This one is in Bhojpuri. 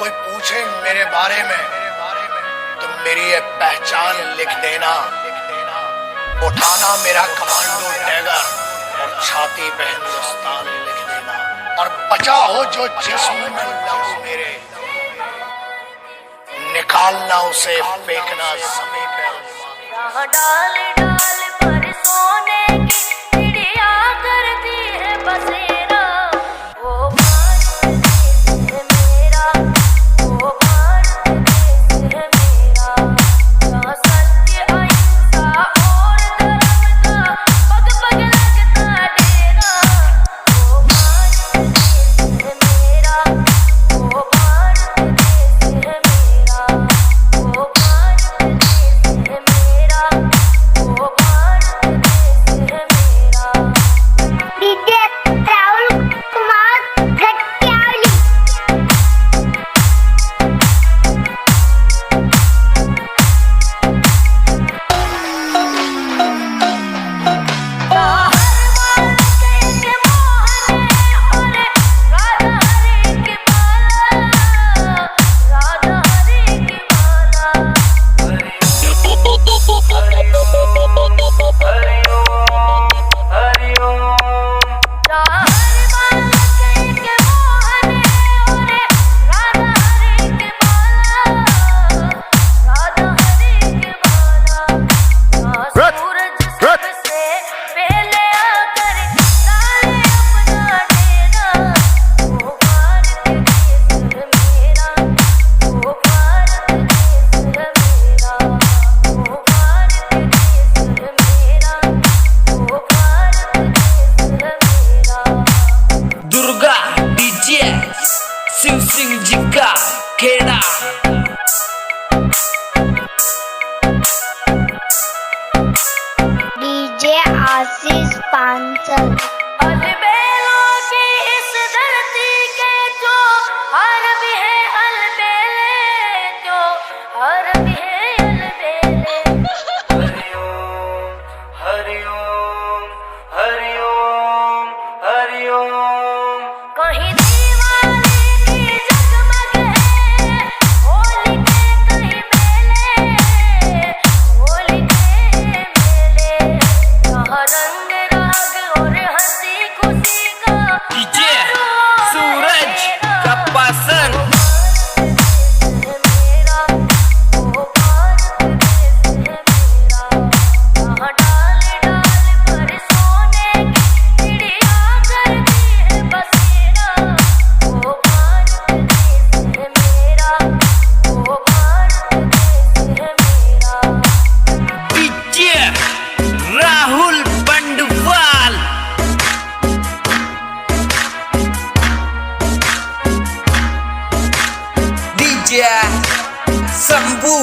कोई पूछे मेरे बारे में तो मेरी ये पहचान लिख देना। उठाना मेरा कमांडो टैगर और छाती पे हिंदुस्तान लिख देना। और बचा हो जो जिस्म में लफ्ज मेरे, निकालना उसे फेंकना समय पे। डाल डाल पर सोने की चिड़िया करती है बसेरा। वो भारत देश है मेरा, वो भारत देश है मेरा। जहाँ सत्य अहिंसा और धर्म का पग पग लगता डेरा। वो भारत देश है मेरा, वो भारत देश है मेरा, वो भारत देश है मेरा, वो भारत देश है मेरा। डीजे राहुल कुमार घटियाली। सिंह जी का खेड़ा। डीजे आशीष पांचल। अलबेलों की इस धरती के जो हर भी है अलबेले, जो हर भी है अलबेले। हरिओम हरिओम हरिओम हरिओम। कहीं दीवाली की जगमग है, होली के कहीं मेले, होली के मेले। यहाँ रंग राग और हंसी खुशी का डीजे सूरज का पासन। मेरा, वो भारत देश है मेरा। यहाँ डाल डाल पर सोने की चिड़िया करती है बसेरा। वो भारत देश है मेरा, वो भारत देश है मेरा। डीजे राहुल बंडवाल। डीजे शंभू